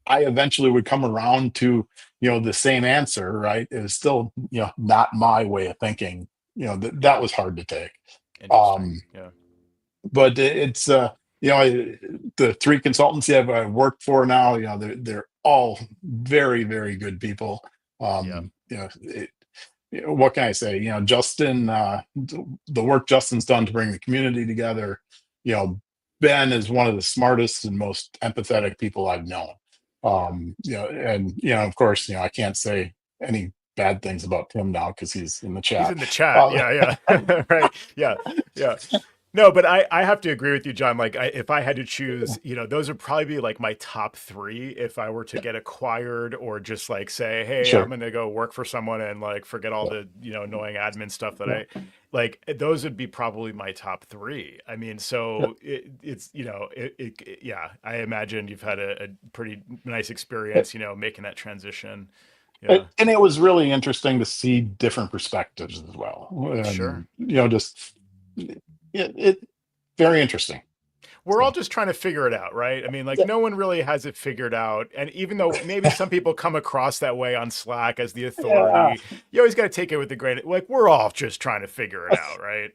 I eventually would come around to the same answer, right, it was still not my way of thinking. That Yeah, was hard to take. interesting. um Yeah, but it's the three consultancy I've worked for now, they're all very, very good people. yeah. What can I say? Justin, the work Justin's done to bring the community together. Ben is one of the smartest and most empathetic people I've known. Yeah. And of course, I can't say any bad things about Tim now because he's in the He's chat. in the chat. Uh, Yeah, yeah. Right. Yeah, yeah. No, but I have to agree with you, John. Like, if I had to choose, those would probably be like my top three if I were to yeah, get acquired or just like say, hey, I'm sure. going to go work for someone and like forget all Yeah, the, annoying admin stuff that yeah, I like. Those would be probably my top three. I mean, yeah. so it's, yeah, I imagine you've had a pretty nice Yeah. experience, making that transition. And Yeah, and it was really interesting to see different perspectives as well. sure. And just it very interesting. We're all So just trying to figure it out, right? I mean, like yeah, no one really has it figured out. And even though maybe some people come across that way on Slack as the yeah. authority, you always got to take it with a grain of like we're all just trying to figure it out, right?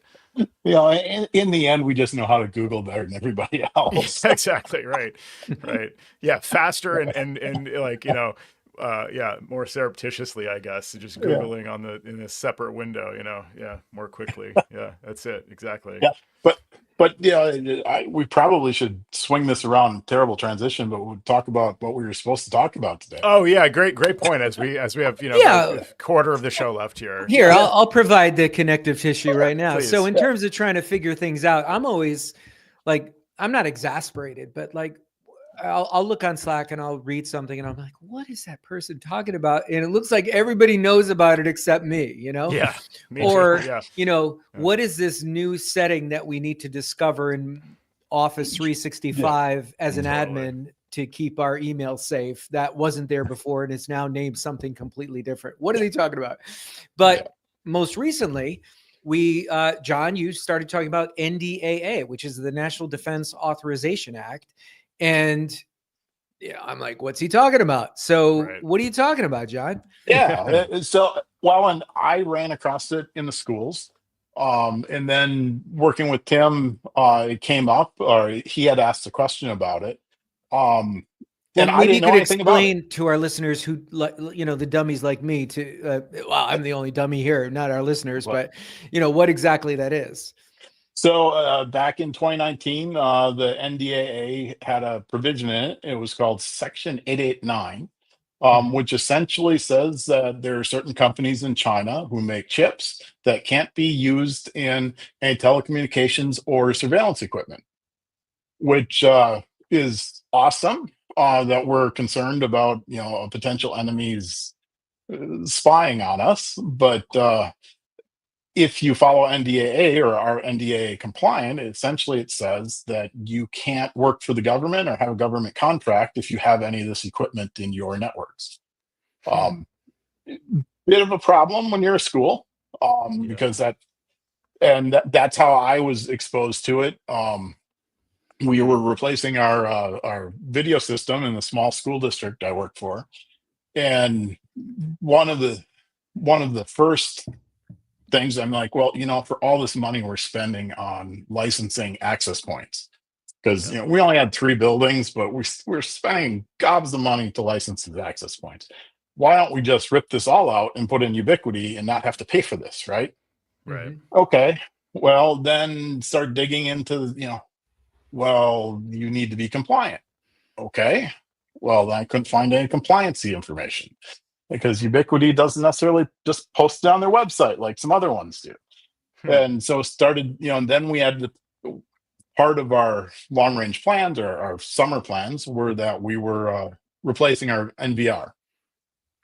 In the end, we just know how to Google better than everybody Yeah, else. exactly. Right. Right. Yeah. Faster and like, yeah, more surreptitiously, I guess. Just Yeah, Googling in a separate window, yeah, more quickly. Yeah, that's it. Exactly. yeah. But we probably should swing this around. Terrible transition, but we'll talk about what we were supposed to talk about today. Oh yeah, great point. As we have, about Yeah. a quarter of the show left here. Here, Yeah, I'll provide the connective tissue right now. So please. in Yeah, terms of trying to figure things out, I'm always like, I'm not exasperated, but like I'll look on Slack and I'll read something and I'm like, what is that person talking about? And it looks like everybody knows about it except me, Yeah, me too. Or, Yeah, yeah, what is this new setting that we need to discover in Office yeah, 365 as an totally. admin to keep our email safe that wasn't there before and it's now named something completely different? What are they talking about? yeah. But most recently, John, you started talking about NDAA, which is the National Defense Authorization Act. And yeah, I'm like, what's he talking about? So Right. what are you talking about, John? So, well, and I ran across it in the schools. And then working with Tim, it came up, or he had asked a question about it. Um, Well, and I maybe didn't you know could anything about it. explain to our listeners who, the dummies like me to, well, I'm the only dummy here, not our listeners, But but what exactly that is. So back in 2019, the NDAA had a provision in it. It was called Section 889, Mhm. which essentially says that there are certain companies in China who make chips that can't be used in any telecommunications or surveillance equipment, which is awesome. That we're concerned about, potential enemies spying on us, but if you follow NDAA or are NDAA compliant, essentially it says that you can't work for the government or have a government contract if you have any of this equipment in your networks. Hmm. Um, Bit of a problem when you're a school, Yeah. because that's how I was exposed to it. We were replacing our video system in the small school district I worked for, and one of the one of the first things I'm like, well, for all this money we're spending on licensing access points, because Yeah. we only had 3 buildings, but we're spending gobs of money to license these access points. Why don't we just rip this all out and put in Ubiquiti and not have to pay for this, right? Right. Mhm. Okay, well then start digging into, well, you need to be compliant. Okay, well then I couldn't find any compliancy information because Ubiquiti doesn't necessarily just post it on their website like some other ones do. Hmm. And so started, and then we had part of our long range plans or our summer plans were that we were replacing our NVR.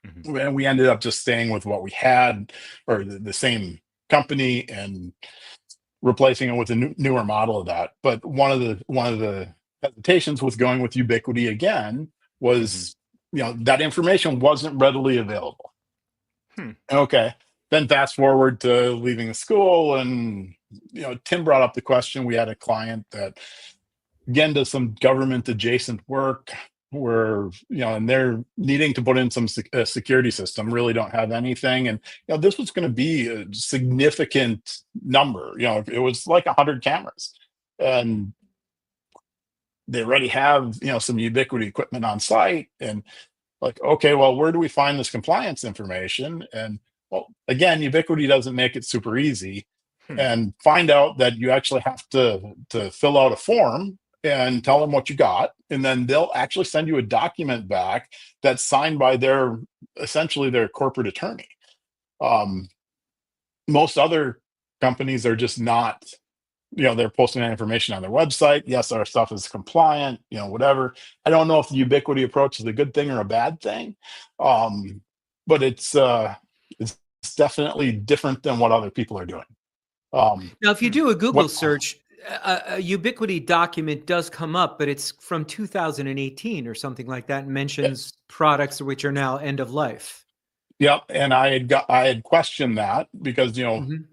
Hmm. And we ended up just staying with what we had, or the same company, and replacing it with a newer model of that. But one of the hesitations with going with Ubiquiti again Hmm. was, that information wasn't readily available. Hmm. Okay. Then fast forward to leaving the school, and Tim brought up the question. We had a client that again does some government adjacent work where, and they're needing to put in some security system, really don't have anything. And this was going to be a significant number. It was like 100 cameras, and they already have some Ubiquiti equipment on site. And like, okay, well, where do we find this compliance information? And well, again, Ubiquiti doesn't make it super easy. Hmm. And find out that you actually have to fill out a form and tell them what you got, and then they'll actually send you a document back that's signed by their, essentially their corporate attorney. um, Most other companies are just not, they're posting that information on their website. Yes, our stuff is compliant, whatever. I don't know if the Ubiquiti approach is a good thing or a bad thing, um, but it's definitely different than what other people are doing. Um, Now, if you Hmm. do a Google what search, a Ubiquiti document does come up, but it's from 2018 or something like that, and mentions products which are now end of life. Yep, and I had questioned that because Mhm.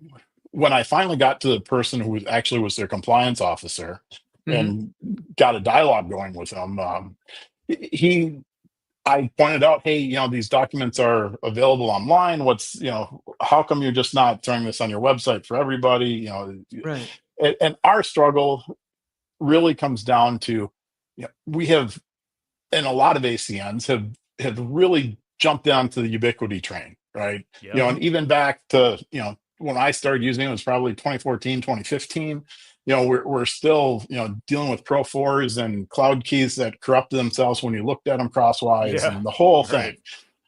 when I finally got to the person who actually was their compliance officer Mhm. and got a dialogue going with him, he I pointed out, hey, these documents are available online. How come you're just not throwing this on your website for everybody? Right. And our struggle really comes down to, we have, and a lot of ACNs have really jumped onto the Ubiquiti train, right? Yeah. And Mhm. even back to, when I started using it was probably 2014, 2015. We're still, dealing with Pro 4s and cloud keys that corrupted themselves when you looked at them crosswise Yeah. and the whole thing.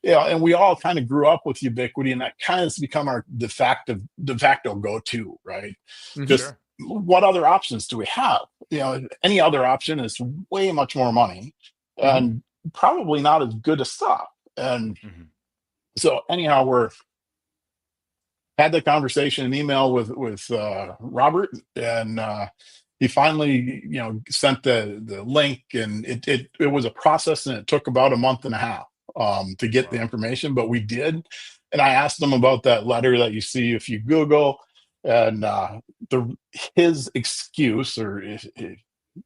Right. And we all kind of grew up with Ubiquiti, and that kind of has become our de facto go-to, right? Mhm. Just Sure. what other options do we have? Any other option is way much more money Mhm. and probably not as good a stuff. And Hmm. so anyhow, we're had the conversation and email with Robert, and he finally sent the link, and it was a process, and it took about a month and a half to get the Wow. information, but we did. And I asked him about that letter that you see if you Google, and the his excuse, or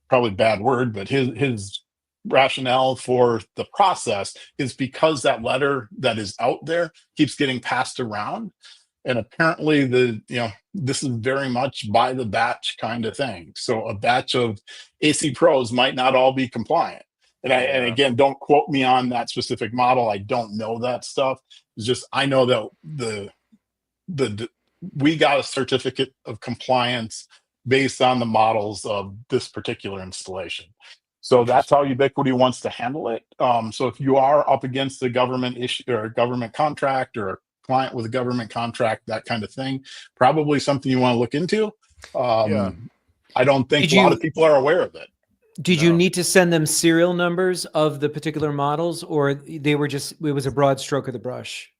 probably bad word, but his rationale for the process is because that letter that is out there keeps getting passed around, and apparently this is very much by the batch kind of thing. So a batch of AC pros might not all be compliant. And Yeah. again, don't quote me on that specific model. I don't know that stuff. It's just I know that the we got a certificate of compliance based on the models of this particular installation. So that's Interesting. how Ubiquiti wants to handle it. So if you are up against a government issue or a government contract or a client with a government contract, that kind of thing, probably something you want to look into. Yeah. I don't think Did a lot of you people are aware of it. did you No. need to send them serial numbers of the particular models, or they were just it was a broad stroke of the brush?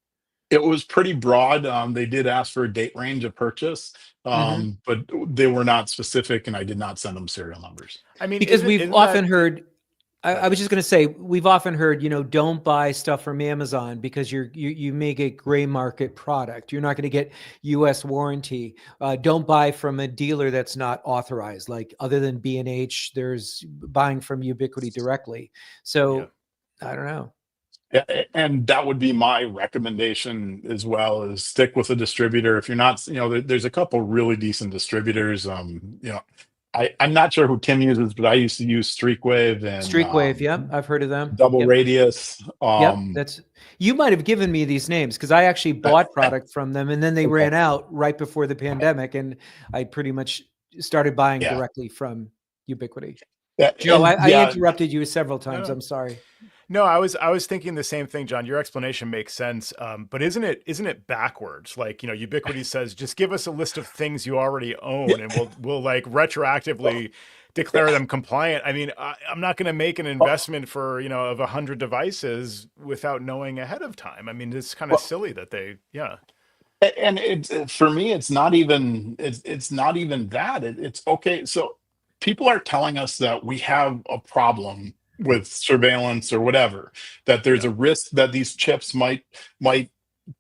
It was pretty broad. They did ask for a date range of purchase, Mhm. but they were not specific, and I did not send them serial numbers. I mean, Because we've isn't that often heard go I ahead. was just going to say we've often heard, don't buy stuff from Amazon because you may get gray market product. You're not going to get U.S. warranty. Don't buy from a dealer that's not authorized. Like other than B&H, there's buying from Ubiquiti directly. Yeah. So I don't know. And that would be my recommendation as well, is stick with a distributor. If you're not, there's a couple really decent distributors. I'm not sure who Tim uses, but I used to use Streakwave and Streakwave, yep, I've heard of them. Double Yep, Radius. yep. You might have given me these names because I actually bought product from them, and then they Okay. ran out right before the pandemic, and I pretty much started buying Yeah. directly from Ubiquiti. Yeah, Joe, and I yeah, interrupted you several times. No. I'm sorry. No, I was thinking the same thing, John. Your explanation makes sense, but isn't it backwards? Like, Ubiquiti says, just give us a list of things you already yeah, own, and we'll like retroactively declare them compliant. I mean, I'm not going to make an well, investment for of 100 devices without knowing ahead of time. I mean, it's kind of well, silly that yeah, and for me, it's not even that. It's okay. So people are telling us that we have a problem with surveillance or whatever, that there's yeah, a risk that these chips might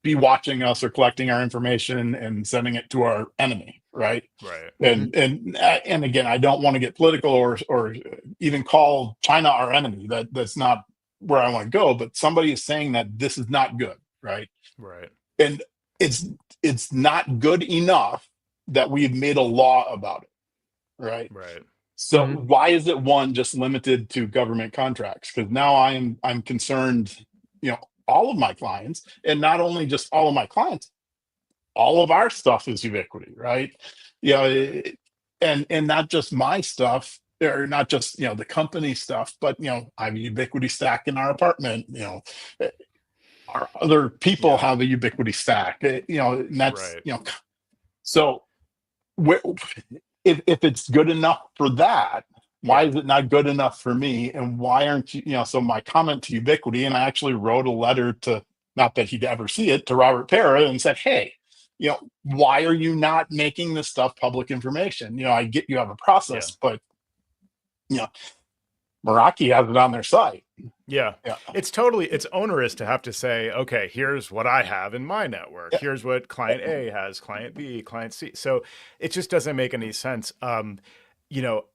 be watching us or collecting our information and sending it to our enemy, right? right, Mhm. And again, I don't want to get political or even call China our enemy. That's not where I want to go. But somebody is saying that this is not good, right? right, And it's it's not good enough that we've made a law about it, right? right. So Mhm. why is it one just limited to government contracts? Because now I'm concerned, all of my clients, and not only just all of my clients, all of our stuff is Ubiquiti, right? You know, Right. and not just my stuff, or not just the company stuff, but I have a Ubiquiti stack in our apartment. Eh, our other people Yeah. have a Ubiquiti stack. And that's Right. so where, if it's good enough for that, why Yeah. is it not good enough for me? And why aren't you? So my comment to Ubiquiti, and I actually wrote a letter to, not that he'd ever see it, to Robert Pera, and said, hey, why are you not making this stuff public information? I get you have a Yeah. process, but you know, Meraki has it on their site. Yeah. Yeah, It's onerous to have to say, okay, here's what I have in my network. yeah, Here's what client A has, client B, client C. So it just doesn't make any sense. You know,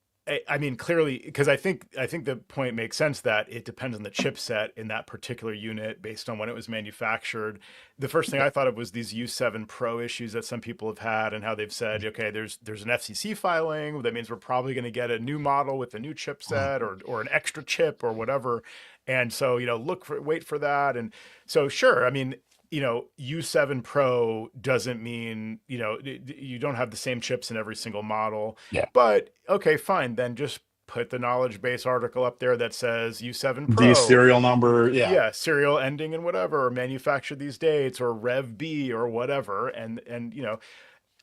I mean, clearly, because I think the point makes sense that it depends on the chipset in that particular unit based on when it was manufactured. The first thing I thought of was these U7 Pro issues that some people have had, and how they've said, okay, there's an FCC filing. That means we're probably going to get a new model with a new chipset or an extra chip or whatever. And so, wait for that. And so, sure, I mean, U7 Pro doesn't mean, you don't have the same chips in every single model. yeah. But okay, fine. Then just put the knowledge base article up there that says U7 The Pro, serial number, yeah, yeah, serial ending and whatever, or manufactured these dates, or Rev B or whatever. And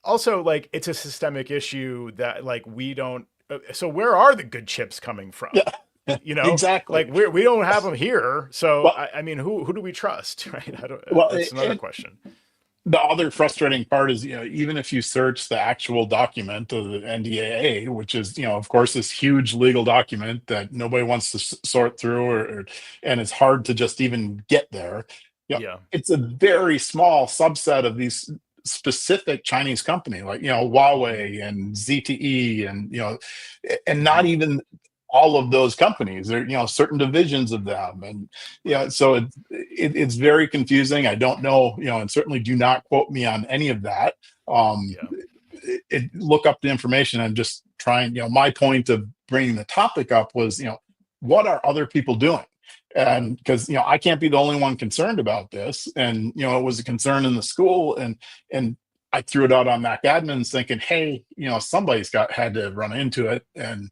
also, like, it's a systemic issue that, like, we don't. So where are the good chips coming from? yeah, Like, exactly. we don't have them here. So Well, I mean, who do we trust, right? I don't. well, That's another question. the other frustrating part is, even if you search the actual document of the NDAA, which is, of course, this huge legal document that nobody wants to sort through, and it's hard to just even get there. Yeah. It's a very small subset of these specific Chinese company, like, Huawei and ZTE, and, and not Hmm. even all of those companies. There, certain divisions of them, and Right. so it's very confusing. I don't know, and certainly do not quote me on any of that. Um, Yeah. Look up the information and just try and, my point of bringing the topic up was, what are other people doing? Yeah. And because, I can't be the only one concerned about this, and it was a concern in the school, and I threw it out on Mac admins thinking, hey, somebody's had to run into it, and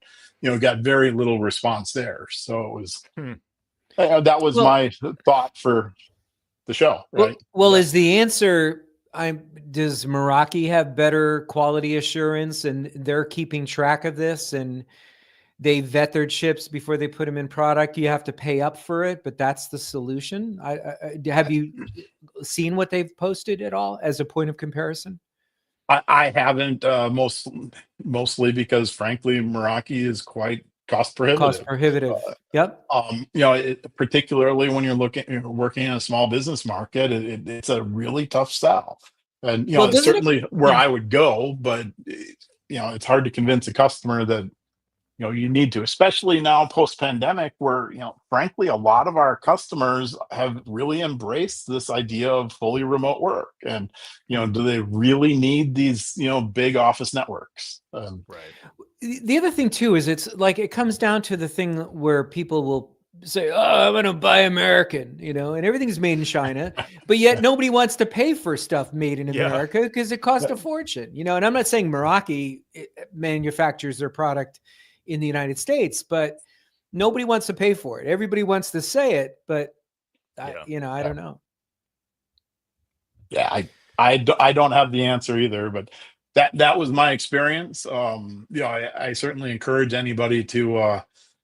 got very little response there. So it was Hmm. that was Well, my thought for the show, right? well, Yeah. is the answer? Does Meraki have better quality assurance, and they're keeping track of this, and they vet their chips before they put them in product? You have to pay up for it, but that's the solution. Have you seen what they've posted at all as a point of comparison? I haven't, mostly because frankly, Meraki is quite cost Cost prohibitive. prohibitive. Yep. Particularly when you're working in a small business market, it's a really tough sell. And Well, it's doesn't it? certainly where Yeah. I would go, but it's hard to convince a customer that you need to, especially now post pandemic, where frankly a lot of our customers have really embraced this idea of fully remote work. And do they really need these big office networks? Right. The other thing too is it's like it comes down to the thing where people will say, "Oh, I'm going to buy American," and everything's made in China, but yet nobody wants to pay for stuff made in Yeah. America because it costs a fortune. And I'm not saying Meraki manufactures their product in the United States, but nobody wants to pay for it. Everybody wants to say it, but I Yeah. don't know. Yeah, I don't have the answer either, but that was my experience. I certainly encourage anybody to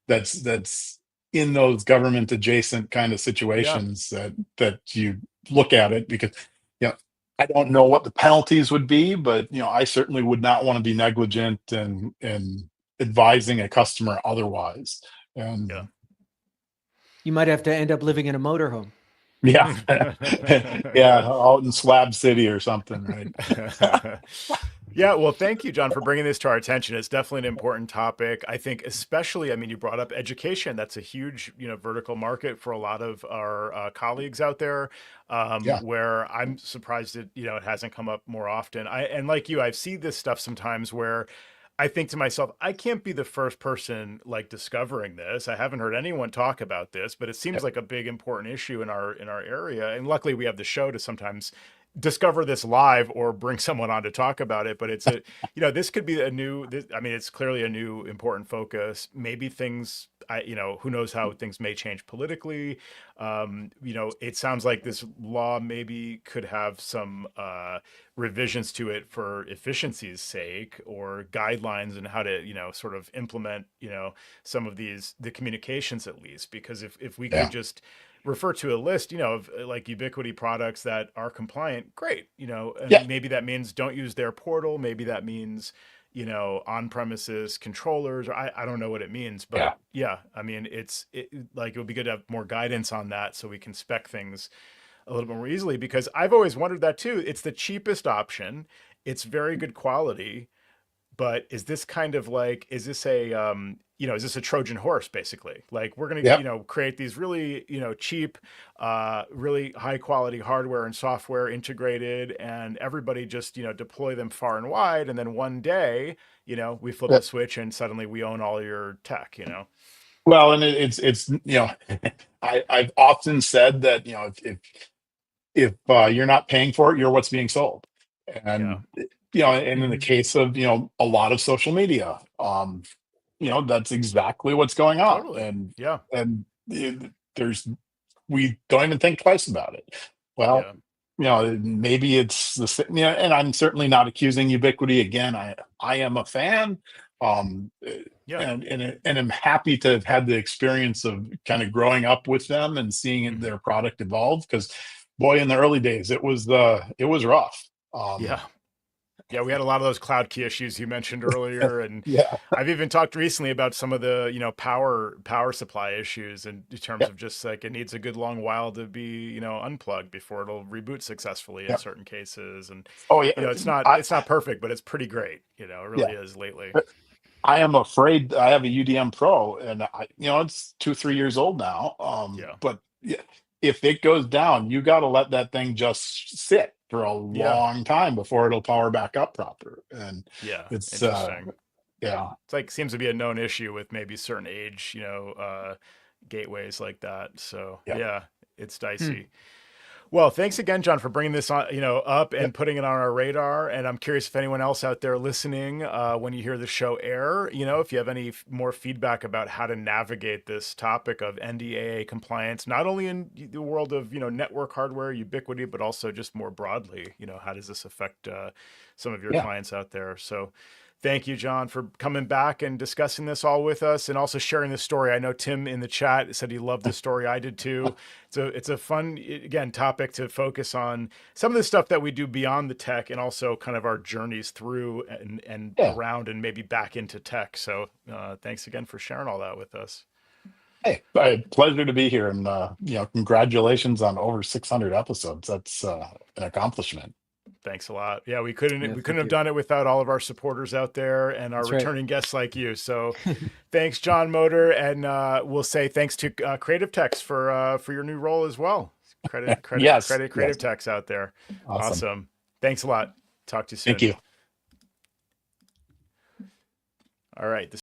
that's in those government adjacent kind of Yeah. situations that you look at it, because you know I don't know what the penalties would be, but I certainly would not want to be negligent and advising a customer otherwise. Yeah. And You might have to end up living in a motorhome. yeah, yeah, out in Slab City or something, right? Yeah, well, thank you, John, for bringing this to our attention. It's definitely an important topic. I think, especially, I mean, you brought up education. That's a huge, vertical market for a lot of our colleagues out there. Yeah. Where I'm surprised that it hasn't come up more often. And like you, I've seen this stuff sometimes where I think to myself, I can't be the first person like discovering this. I haven't heard anyone talk about this, but it seems like a big important issue in our area. And luckily, we have the show to sometimes discover this live or bring someone on to talk about it. But it's this could be a new. I mean, it's clearly a new important focus. Maybe things. Who knows how things may change politically. It sounds like this law maybe could have some revisions to it for efficiency's sake, or guidelines and how to sort of implement some of the communications, at least, because if we could Yeah. just refer to a list of like Ubiquiti products that are compliant, great, Yeah. and maybe that means don't use their portal, maybe that means on premises controllers, or I don't know what it means, but Yeah. yeah, I mean like it would be good to have more guidance on that so we can spec things a little bit more easily, because I've always wondered that too. It's the cheapest option. It's very good quality, but is this kind of like, is this a is this a Trojan horse basically? Like we're going to, Yep. create these really, cheap, really high quality hardware and software integrated, and everybody just, deploy them far and wide. And then one day, we flip the Yep. switch and suddenly we own all your tech. Well, and it's I've often said that if you're not paying for it, you're what's being sold. Yeah, And and in the Mhm. case of a lot of social media, that's exactly what's going on. totally. And Yeah. there's we don't even think twice about it. Well, Yeah. maybe it's and I'm certainly not accusing Ubiquiti. Again, I am a fan, Yeah. and I'm happy to have had the experience of kind of growing up with them and seeing Mhm. their product evolve. Because, boy, in the early days, it was rough. Yeah. Yeah, we had a lot of those cloud key issues you mentioned earlier, and Yeah, I've even talked recently about some of the power supply issues, in terms yeah, of just like it needs a good long while to be unplugged before it'll reboot successfully in yeah. certain cases, and Oh yeah, it's not perfect, but it's pretty great. It really yeah. is lately. I am afraid. I have a UDM Pro, and it's 2-3 years old now. Yeah, But yeah, if it goes down, you got to let that thing just sit for a yeah, long time before it'll power back up proper. And yeah. it's Interesting. yeah, It's like seems to be a known issue with maybe certain age gateways like that. So yeah. yeah, it's Hmm. dicey. Well, thanks again, John, for bringing this on, up and putting it on our radar. And I'm curious if anyone else out there listening, when you hear the show air, if you have any more feedback about how to navigate this topic of NDAA compliance, not only in the world of, network hardware, Ubiquiti, but also just more broadly, how does this affect some of your Yeah. clients out there? So thank you, John, for coming back and discussing this all with us and also sharing this story. I know Tim in the chat said he loved this story. I did too. It's a fun, again, topic to focus on some of the stuff that we do beyond the tech and also kind of our journeys through and Yeah. around and maybe back into tech. So thanks again for sharing all that with us. Hey, pleasure to be here. And, congratulations on over 600 episodes. That's an accomplishment. Thanks a lot. Yeah, we couldn't thank have you. done it without all of our supporters out there and our That's right. returning guests like you. So thanks, John Motor, and we'll say thanks to Creative Techs for your new role as well. Credit Yes. Creative Techs out there. Awesome. Thanks a lot. Talk to you soon. Thank you. All right.